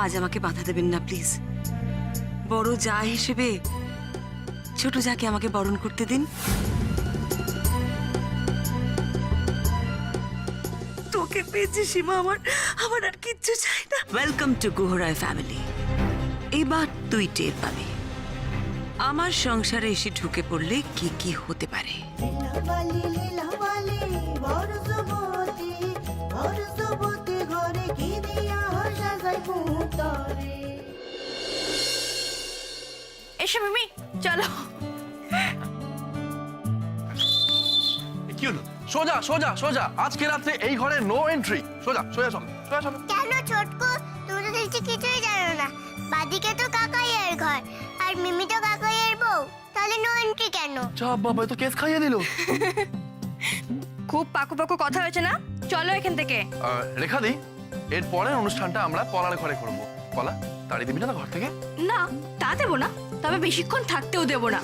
আজ আমাকে বাধা দেবেন না প্লিজ। বড় যা হিসেবে ছোট যাকে আমাকে বরণ করতে দিন। তোকে পেয়েছি সীমা, আমার আর কিচ্ছু চাই না। Welcome to Guharay family. এবার তুই টের পাবি আমার সংসারে এসে ঢুকে পড়লে কি কি হতে পারে। এসো মিমি, চলো। কি হলো? সোজা সোজা সোজা, আজকে রাত্রে এই ঘরে নো এন্ট্রি। সোজা সোজা চলো, সোজা চলো। কেন ছোটকু, তুমি তো দেখছি কিছুই জানো না। বাদিকে তো কাকাইয়ের ঘর, আর মিমি তো কাকাইয়ের বউ, তাহলে নো এন্ট্রি কেন? চাপ বাবা, তো কেস খাইয়ে দিল। খুব পাকু পাকু কথা হয়েছে না, চলো এখান থেকে। রেখা দি, এর পরের অনুষ্ঠানটা আমরা পলার ঘরে করবো। পলা, তাড়িয়ে দিবি না ঘর থেকে? না, তা দেবো না, তবে বেশিক্ষণ থাকতেও দেবো না।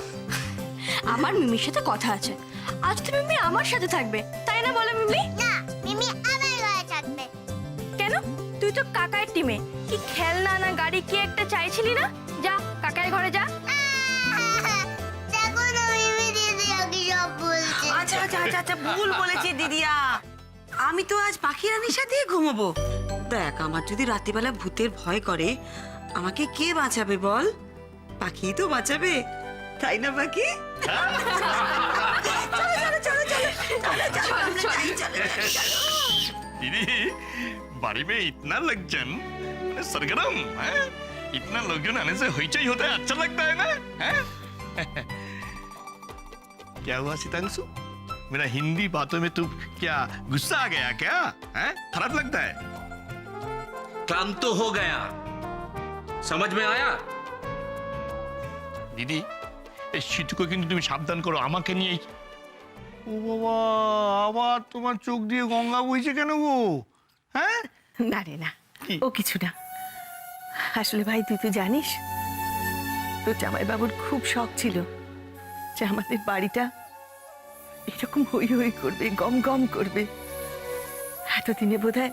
আমার মিমির সাথে কথা আছে, আজ তো মিমি আমার সাথে থাকবে, তাই না বলো মিমি? না, মিমি আমার ঘরে থাকবে। কেন? তুই তো কাকার টিমে, কি খেলনা না গাড়ি কি একটা চাইছিলি না? যা কাকার ঘরে যা। দেখো না মিমি দিদি আগে সব বলছে। আচ্ছা আচ্ছা আচ্ছা আচ্ছা, ভুল বলেছি দিদিয়া। আমি তো আজ পাখি রানীর সাথে ঘুমাবো। দেখ, আমার যদি রাত্রিবেলা ভূতের ভয় করে আমাকে কে বাঁচাবে বল? পাখি তো বাঁচাবে, তাই না পাখি? दीदी बाड़ी में इतना लगजन सरगरम है। इतना लोगजन आने से होइचई होता है, अच्छा लगता है ना है? क्या हुआ सितांशु, मेरा हिंदी बातों में तू क्या गुस्सा आ गया क्या है? खराब लगता है? क्लांत हो गया, समझ में आया? दीदी এই শীতকে কিন্তু তুমি সাবধান করো, আমাকে নিয়ে। ও বাবা, আবার তোমার চোখ দিয়ে গঙ্গা বইছে কেন গো? হ্যাঁ না রে না, কি? ও কিছু না। আসলে ভাই, তুই তো জানিস তোর জামাইবাবুর খুব শখ ছিল যে আমাদের বাড়িটা এরকম হই হই করবে, গম গম করবে। এতদিনে বোধহয়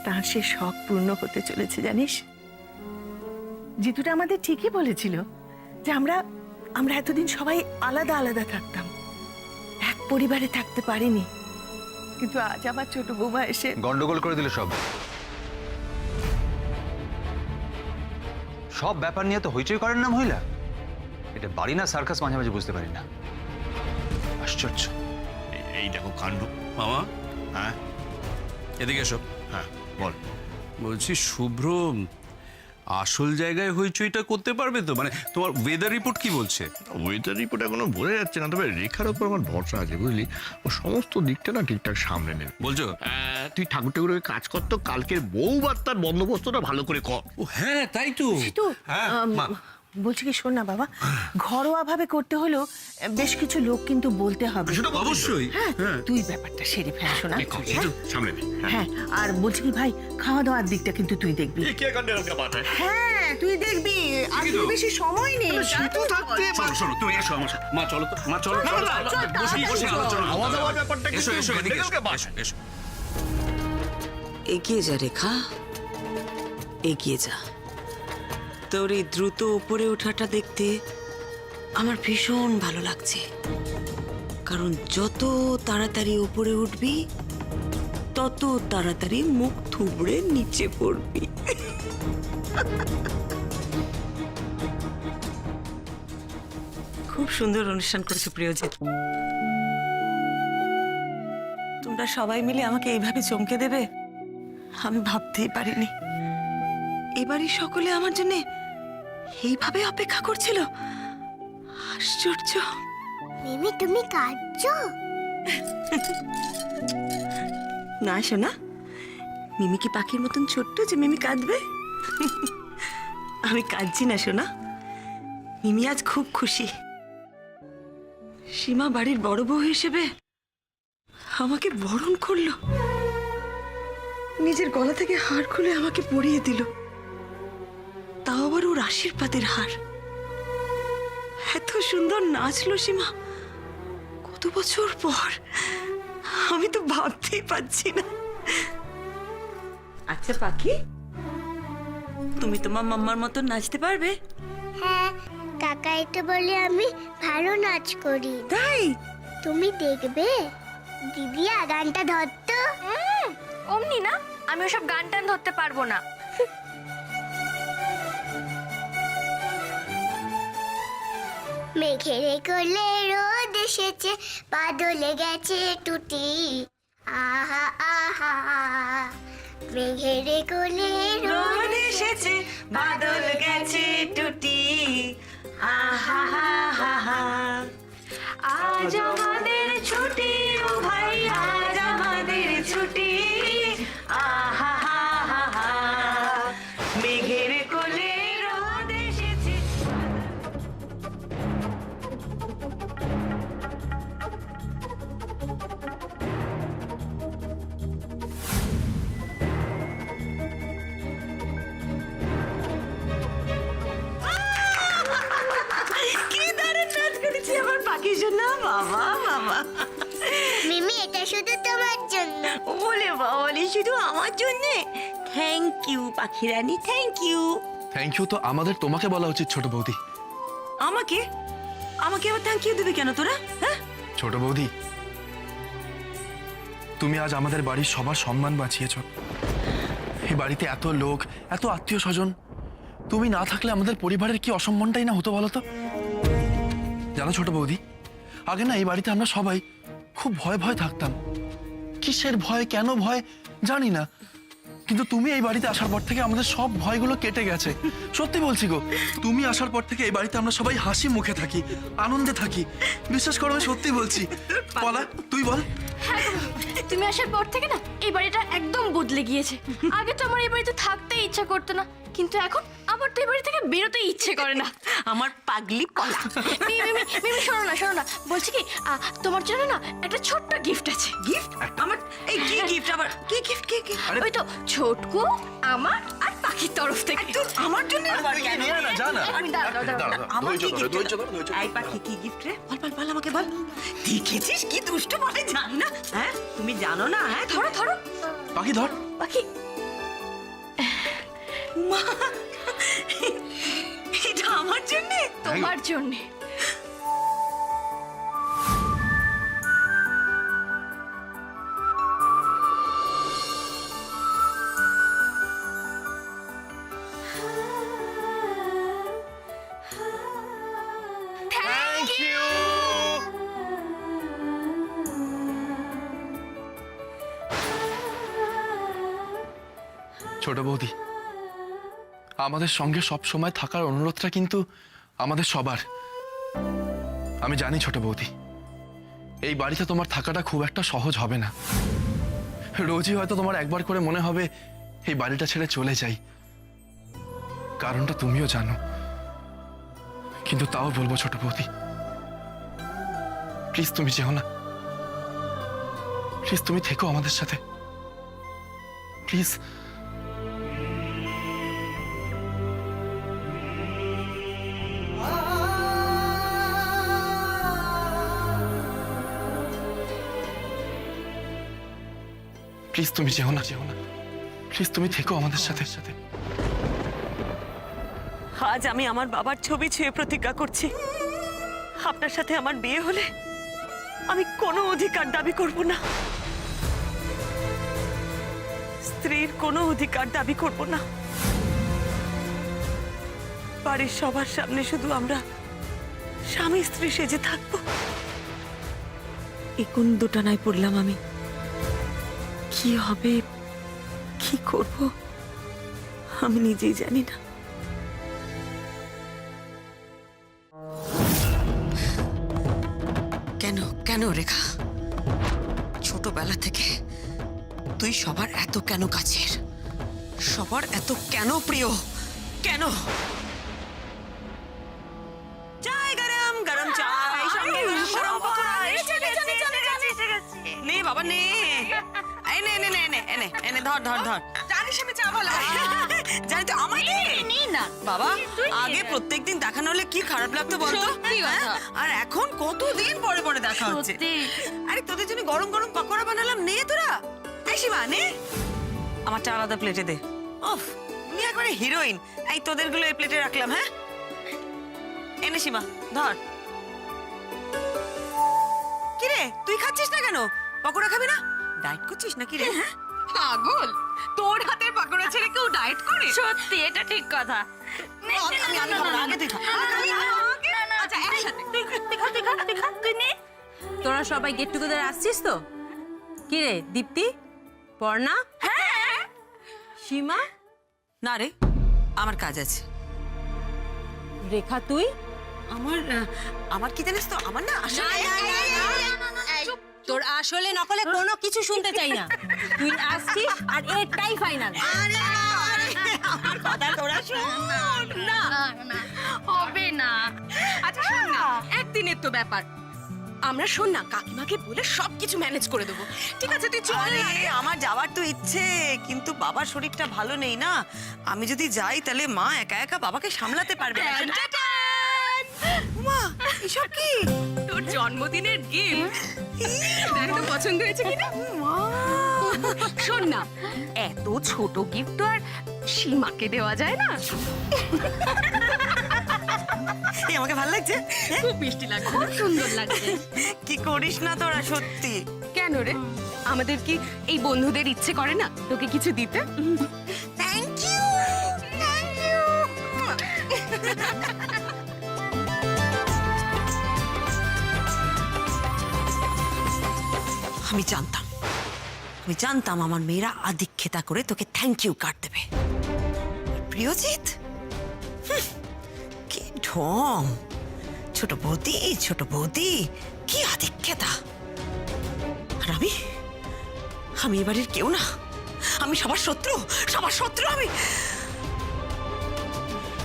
তার সে শখ পূর্ণ হতে চলেছে জানিস। জিতুটা আমাদের ঠিকই বলেছিল যে আমরা এতদিন সবাই আলাদা আলাদা থাকতাম, এক পরিবারে থাকতে পারিনি, কিন্তু আজ আমার ছোট বৌমা এসে গন্ডগোল করে দিল সব। সব ব্যাপার নিয়ে তো হইচই করেন না মহিলা। এটা বাড়ি না সার্কাস, মাঝে মাঝে বুঝতে পারি না। আশ্চর্য। এই দেখো কাণ্ড। মামা, হ্যাঁ এদিকে এসো। হ্যাঁ বল। বলছি শুভ্র আসল জায়গায় হইচইটা করতে পারবে তো? মানে তোমার ওয়েদার রিপোর্ট কি বলছে? ওয়েদার রিপোর্ট এখনো বোঝা যাচ্ছে না, তবে রেখার উপর আমার ভরসা আছে বুঝলি। ও সমস্ত দিকটা না ঠিকঠাক সামনে নেবে। বলছো? তুই ঠাকুর ঠাকুরের কাজ কর তো, কালকের বউ বার্তার বন্দোবস্তটা ভালো করে কর। ও হ্যাঁ, তাই তো। তো হ্যাঁ, মা। বলছি কি, শোন না বাবা, ঘরোয়া ভাবে করতে হলেও বেশ কিছু লোক কিন্তু বলতে হবে। সেটা অবশ্যই। হ্যাঁ, তুই ব্যাপারটা সেরে ফেল শোনা। সামনে নে। হ্যাঁ, আর বলছি কি ভাই, খাওয়া দাওয়ার দিকটা কিন্তু তুই দেখবি। হ্যাঁ, তুই দেখবি, আর খুব বেশি সময় নেই। শীতও থাকতে শোনো শোনো, তুমি এসো আমার সাথে। মা চলো তো, মা চলো। বসে বসে আলোচনা করতে খাওয়া দাওয়ার হবে। ব্যাপারটা এসো কিন্তু এসো এদিকে এসো, মেন্টালকে এসো, এসো। এগিয়ে যা রেখা, এগিয়ে যা। তোর এই দ্রুত উপরে ওঠাটা দেখতে আমার ভীষণ ভালো লাগছে, কারণ যত তাড়াতাড়ি উপরে উঠবি তত তাড়াতাড়ি মুখ থুবড়ে নিচে পড়বি। খুব সুন্দর অনুষ্ঠান করেছো প্রিয়জিৎ। তোমরা সবাই মিলে আমাকে এইভাবে চমকে দেবে আমি ভাবতেই পারিনি। এবারই সকলে আমার জন্য এইভাবে অপেক্ষা করছিল। আশ্চর্য। মিমি তুমি কাঁদছো? না শোনা, মিমি কি পাখির মতন ছোট্ট যে মিমি কাঁদবে? আমি কাঁদছি না শোনা, মিমি আজ খুব খুশি। সীমা বাড়ির বড় বউ হিসেবে আমাকে বরণ করলো, নিজের গলা থেকে হার খুলে আমাকে পরিয়ে দিল, তাও আবার ওর আশীর্বাদের হার। এত সুন্দর নাচলো সীমা কত বছর পর, আমি তো ভাবতেই পারছি না। আচ্ছা পাখি, তুমি তোমার মাম্মার মতো নাচতে পারবে? হ্যাঁ, কাকাই তো বলে আমি ভালো নাচ করি। তাই? তুমি দেখবে দিদি গানটা ধরতো। অমনি না, আমি ওসব গান টান ধরতে পারবো না। মেঘের কোলে রোদ এসেছে, বাদলে গেছে টুটি। আহা আহা, মেঘের কোলে রোদ এসেছে, বাদল গেছে টুটি। আহা হা হা হা। আজ আমাদের ছুটি ও ভাই, আজ আমাদের ছুটি। আহা হা হা হা। মেঘের কোলে রোদ এসেছে। কি দারুণ নাচ করেছি আমার পাখি সোনা। বাবা বাবা। মিমি, এটা শুধু তোমার জন্য। ওলে বাবালে, শুধু আমার জন্যে? থ্যাংক ইউ পাখি রানী, থ্যাংক ইউ। থ্যাংক ইউ তো আমাদের তোমাকে বলা উচিত ছোট বৌদি। আমাকে আমাকে আবার থ্যাংক ইউ দিবি কেন তোরা? হ্যাঁ, ছোট বৌদি, তুমি আজ আমাদের বাড়ির সবার সম্মান বাঁচিয়েছ। এই বাড়িতে এত লোক, এত আত্মীয় স্বজন, তুমি না থাকলে আমাদের পরিবারের কি অসম্মানটাই না হতো বলো তো? জানো ছোট বৌদি, আগে না এই বাড়িতে আমরা সবাই খুব ভয় ভয় থাকতাম। কিসের ভয়, কেন ভয় জানি না, কিন্তু তুমি এই বাড়িতে আসার পর থেকে আমাদের সব ভয়গুলো কেটে গেছে। সত্যি বলছি গো, তুমি আসার পর থেকে এই বাড়িতে আমরা সবাই হাসি মুখে থাকি, আনন্দে থাকি। বিশ্বাস করো, আমি সত্যি বলছি। পলা, তুই বল। হ্যাঁ গো, তুমি আসার পর থেকে না এই বাড়িটা একদম বদলে গিয়েছে। আগে তো আমার এই বাড়িতে থাকতে ইচ্ছা করতো না, কিন্তু এখন আমার তো এই বাড়ি থেকে বেরোতে ইচ্ছে করে না। আমার পাগলি পলা। মিমি, মিমি, শোনো না, শোনো না, বলছি কি, তোমার জন্য না একটা ছোট্ট গিফট আছে। গিফট? আমার এই কি গিফট? আবার কি গিফট? কি কি? ওই তো ছোটকু, আমার আর পাখির তরফ থেকে। আমার জন্য আবার কেন? আমি দাঁড়াও, দাঁড়াও। আমার কি গিফট? এই পাখি কি গিফট রে? বল বল বল, আমাকে বল। দেখেছিস কি দুষ্ট বলে, জানি না? হ্যাঁ, তুমি জানো না? হ্যাঁ, ধরো ধরো পাখি ধর। পাখি। মা, এটা আমার জন্য? তোমার জন্য। Thank you. ছোট বৌদি, আমাদের সঙ্গে সব সময় থাকার অনুরোধটা কিন্তু আমাদের সবার। আমি জানি ছোট বৌদি, এই বাড়িতে তোমার থাকাটা খুব একটা সহজ হবে না। রোজই হয়তো তোমার একবার করে মনে হবে এই বাড়িটা ছেড়ে চলে যাই। কারণটা তুমিও জানো, কিন্তু তাও বলবো ছোট বৌদি, প্লিজ তুমি যেও না। প্লিজ তুমি থেকো আমাদের সাথে, প্লিজ। প্লিজ তুমি যেও না, যেও না। প্লিজ তুমি থেকো আমাদের সাথে সাথে। আজ আমি আমার বাবার ছবি ছুঁয়ে প্রতিজ্ঞা করছি, আপনার সাথে আমার বিয়ে হলে আমি কোনো অধিকার দাবি করব না। স্ত্রীর কোনো অধিকার দাবি করব না। বাড়ির সবার সামনে শুধু আমরা স্বামী স্ত্রী সেজে থাকবো। এই কোন দুটানায় পড়লাম আমি। কি হবে, কি করব, আমি নিজেই জানি না। কেন কেন রেখা, ছোটবেলা থেকে তুই সবার এত কেন কাছের, সবার এত কেন প্রিয়, কেন? চাই গরম গরম চাই, সঙ্গে গরম গরম পকোড়া। নে বাবা নে, এই নে নে নে নে এনে এনে ধর ধর ধর। জানিস আমি চা ভালো জানি তো, আমায় নে না বাবা। আগে প্রত্যেকদিন দেখানো হলে কি খারাপ লাগতো বলতো, আর এখন কতদিন পরে পরে দেখা হচ্ছে। আরে তোদের জন্য গরম গরম পকোড়া বানালাম, নে তোরা। এই শিবা নে, আমারটা আলাদা প্লেটে দে। ওফ, নিয়ে একেবারে হিরোইন। এই তোদের গুলো এই প্লেটে রাখলাম। হ্যাঁ এনে সীমা ধর। কিরে তুই খাচ্ছিস না কেন? পকোড়া খাবি না? ডায়েট করছিস নাকি রে? হ্যাঁ পাগল, তোর হাতের পাকোড়া ছেড়ে কেউ ডায়েট করে? সত্যি এটা ঠিক কথা। আচ্ছা একসাথে তোরা সবাই গেট টুগেদার আসছিস তো? কি রে দীপ্তি, পর্ণা, সীমা? না রে, আমার কাজ আছে। রেখা তুই? আমার কি জানিস তো, আমার না আসলে তোর আসলে নকলে কোনো কিছু শুনতে চাই না। তুই আসছিস আর এটাই ফাইনাল। আমার কথা তোরা শোন না। হবে না। আচ্ছা শোন না, একদিনের তো ব্যাপার, আমরা শোন না কাকিমাকে বলে সবকিছু ম্যানেজ করে দেবো। ঠিক আছে তুই চল না। আরে আমার যাওয়ার তো ইচ্ছে, কিন্তু বাবার শরীরটা ভালো নেই না। আমি যদি যাই তাহলে মা একা একা বাবাকে সামলাতে পারবে না। মা এসব কি? তোর জন্মদিনের গিফট দেখ তো পছন্দ হয়েছে কিনা। শোন না, এত ছোট গিফট তো আর সীমাকে দেওয়া যায় না। এই আমাকে ভালো লাগছে। খুব মিষ্টি লাগছে, খুব সুন্দর লাগছে। কি করিস না তোরা সত্যি। কেন রে, আমাদের কি এই বন্ধুদের ইচ্ছে করে না তোকে কিছু দিতে? Thank you, thank you. আমি জানতাম আমার মেয়েরা আদিক্ষেতা করে তোকে থ্যাংক ইউ কার্ড দেবে। আর প্রিয়জিৎ, কি ঢং! ছোট বৌদি কি আদিক্ষেতা। আর আমি এ বাড়ির কেউ না, আমি সবার শত্রু আমি।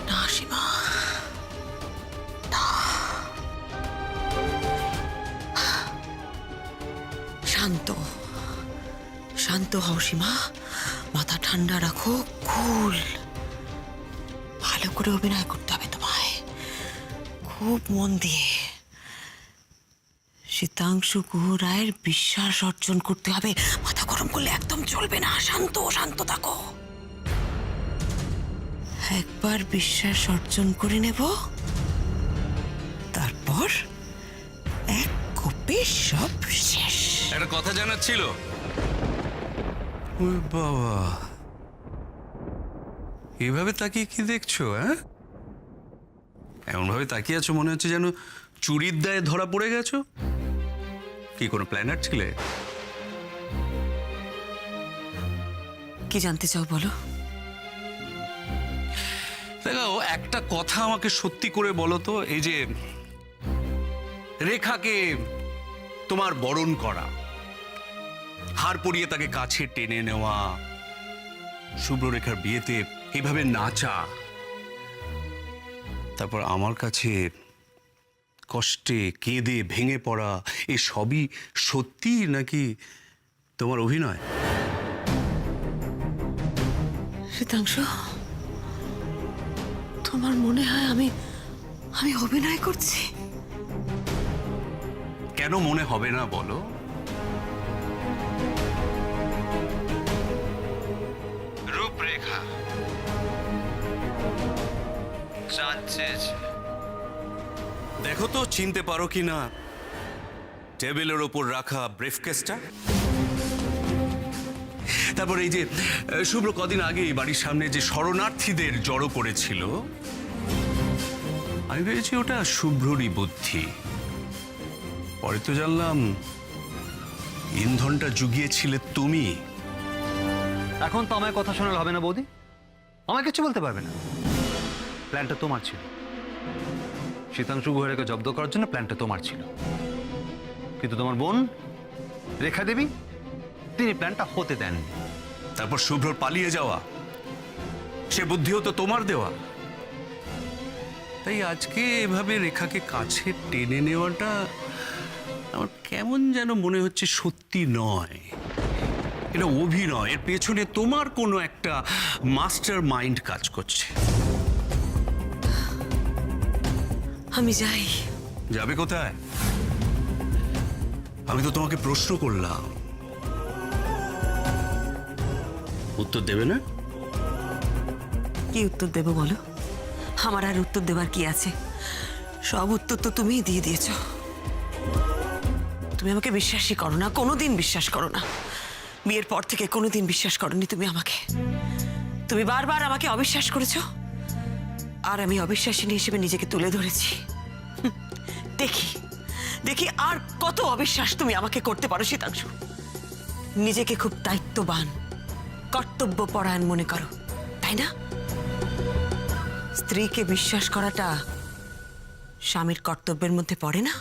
না সীমা, না। শান্ত হও সীমা, মাথা ঠান্ডা রাখো, কুল। ভালো করে অভিনয় করতে হবে তোমায়, খুব মন দিয়ে। শীতাংশু গুহ রায়ের বিশ্বাস অর্জন করতে হবে। মাথা গরম করলে একদম চলবে না। শান্ত থাকো। একবার বিশ্বাস অর্জন করে নেব, তারপর এক কোপে সব শেষ। একটা কথা জানার ছিল। ওই বাবা, এভাবে তাকিয়ে কি দেখছো? হ্যাঁ, এমন ভাবে তাকিয়ে আছো মনে হচ্ছে যেন চুরির দায়ে ধরা পড়ে গেছো। কি কোনো প্ল্যানার ছিলে? কি জানতে চাও বলো? দেখো, একটা কথা আমাকে সত্যি করে বলো তো, এই যে রেখাকে তোমার বরণ করা, হার পরিয়ে তাকে কাছে টেনে নেওয়া, শুভ্ররেখার বিয়েতে এইভাবে নাচা, তারপর আমার কাছে কষ্টে কেঁদে ভেঙে পড়া, এ সবই সত্যি নাকি তোমার অভিনয়? শীতাংশু, তোমার মনে হয় আমি অভিনয় করছি? কেন মনে হবে না বলো? রূপরেখা দেখো তো চিনতে পারো কি না টেবিলের ওপর রাখা ব্রিফকেসটা। তারপর এই যে শুভ্র কদিন আগে বাড়ির সামনে যে শরণার্থীদের জড়ো করেছিল, আমি ভেবেছি ওটা শুভ্ররই বুদ্ধি। পরে তো জানলাম ইন্ধনটা জুগিয়েছিলে তুমি। এখন তো আমায় কথা শোনালে হবে না বৌদি, আমায় কিছু বলতে পারবে না। প্ল্যানটা তোমার ছিল, শীতাংশু গুহারাকে জব্দ করার জন্য প্ল্যানটা তোমার ছিল, কিন্তু তোমার বোন রেখা দেবী তিনি প্ল্যানটা হতে দেননি। তারপর শুভ্রর পালিয়ে যাওয়া, সে বুদ্ধিও তো তোমার দেওয়া। তাই আজকে এভাবে রেখাকে কাছে টেনে নেওয়াটা আমার কেমন যেন মনে হচ্ছে সত্যি নয়, এটা অভিনয়। এর পেছনে তোমার কোনো একটা মাস্টার মাইন্ড কাজ করছে। আমি যাই। যাবে কোথায়? আমি তো তোমাকে প্রশ্ন করলাম, উত্তর দেবে না? কি উত্তর দেব বলো? আমার আর উত্তর দেবার কি আছে? সব উত্তর তো তুমিই দিয়ে দিয়েছো। তুমি আমাকে বিশ্বাসই করো না, কোনোদিন বিশ্বাস করো না। বিয়ের পর থেকে কোনোদিন বিশ্বাস করোনি তুমি আমাকে। তুমি বারবার আমাকে অবিশ্বাস করেছো, আর আমি অবিশ্বাসিনী হিসেবে নিজেকে তুলে ধরেছি। দেখি দেখি আর কত অবিশ্বাস তুমি আমাকে করতে পারো শীতাংশু। নিজেকে খুব দায়িত্ববান, কর্তব্যপরায়ণ মনে করো, তাই না? স্ত্রীকে বিশ্বাস করাটা স্বামীর কর্তব্যের মধ্যে পড়ে না?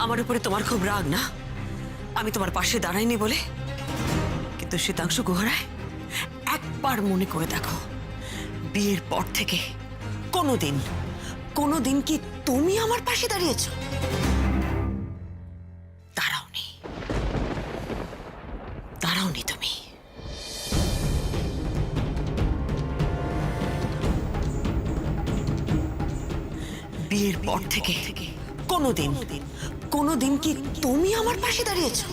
আমার উপরে তোমার খুব রাগ না, আমি তোমার পাশে দাঁড়াইনি বলে। কিন্তু শীতাংশু গুহরায়, একবার মনে করে দেখো, বিয়ের পর থেকে কোনোদিন কি তুমি আমার পাশে দাঁড়িয়েছো? দাঁড়াওনি তুমি। বিয়ের পর থেকে কোনোদিন কি তুমি আমার পাশে দাঁড়িয়েছো?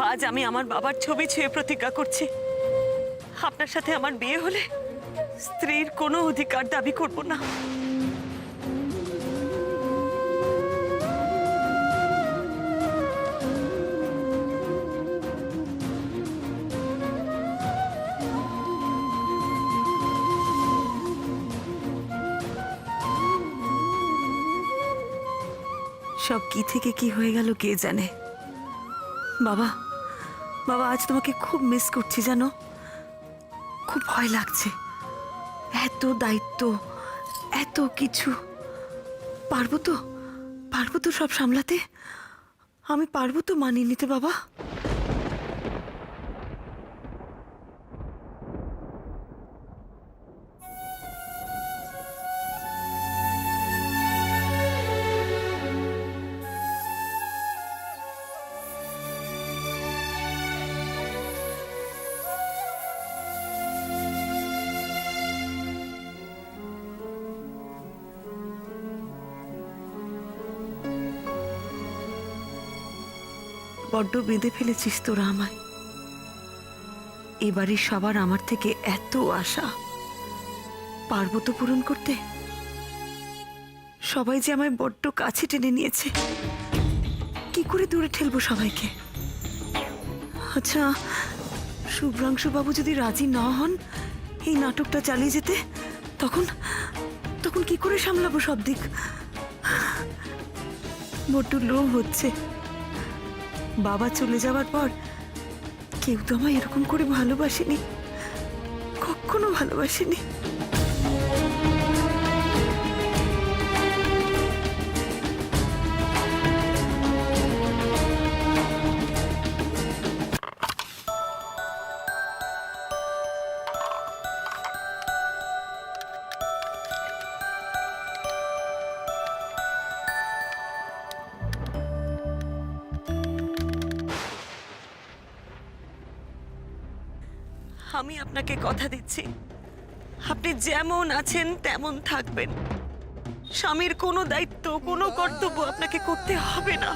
আজ আমি আমার বাবার ছবি ছুঁয়ে প্রতিজ্ঞা করছি, আপনার সাথে আমার বিয়ে হলে স্ত্রীর কোনো অধিকার দাবি করব না। সব কি থেকে কি হয়ে গেল কে জানে। বাবা, আজ তোমাকে খুব মিস করছি জানো। খুব ভয় লাগছে, এত দায়িত্ব, এত কিছু। পারবো তো সব সামলাতে? আমি পারবো তো মানিয়ে নিতে বাবা? বড্ড বেঁধে ফেলেছিস তোরা আমায়। এবারে সবার আমার থেকে এত আশা, পারবো তো পূরণ করতে? সবাই যে আমায় বড্ড কাছে টেনে নিয়েছে, কি করে দূরে ঠেলবো সবাইকে? আচ্ছা, শুভ্রাংশু বাবু যদি রাজি না হন এই নাটকটা চালিয়ে যেতে, তখন কি করে সামলাবো সব দিক? বড্ড লোভ হচ্ছে। বাবা চলে যাওয়ার পর কেউ তো আমায় এরকম করে ভালোবাসেনি, কখনো ভালোবাসেনি। আমি আপনাকে কথা দিচ্ছি, আপনি যেমন আছেন তেমন থাকবেন। স্বামীর কোনো দায়িত্ব, কোনো কর্তব্য আপনাকে করতে হবে না।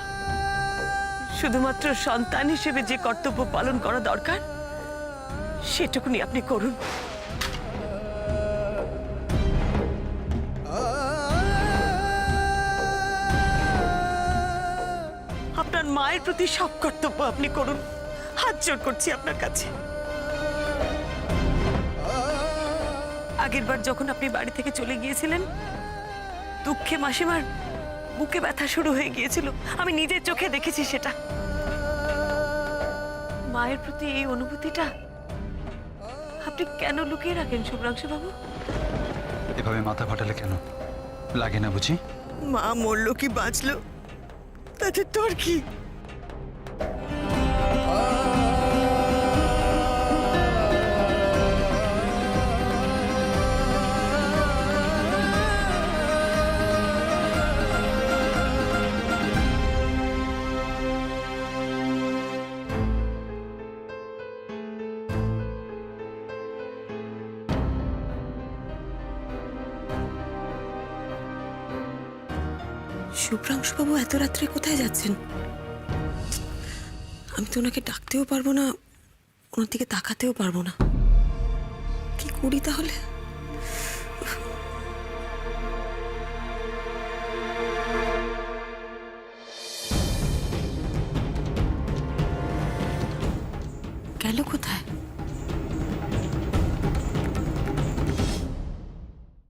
শুধুমাত্র সন্তান হিসেবে যে কর্তব্য পালন করা দরকার সেটুকুনি আপনি করুন। আপনার মায়ের প্রতি সব কর্তব্য আপনি করুন, হাত জোড় করছি আপনার কাছে। আগেরবার যখন আপনি বাড়ি থেকে চলে গিয়েছিলেন, দুঃখে মাসিমার বুকে ব্যথা শুরু হয়ে গিয়েছিল, আমি নিজের চোখে দেখেছি সেটা। মায়ের প্রতি এই অনুভূতিটা আপনি কেন লুকিয়ে রাখেন শুভ্রাংশু বাবু? এভাবে মাথা ফাটালে কেন? লাগে না বুঝি? মা মরলো কি বাঁচলো তাতে তোর কি? শুভ্রাংশুবাবু এত রাত্রে কোথায় যাচ্ছেন? আমি তো ওনাকে ডাকতেও পারবো না, ওনার দিকে তাকাতেও পারবো না। কি করি তাহলে? গেল কোথায়?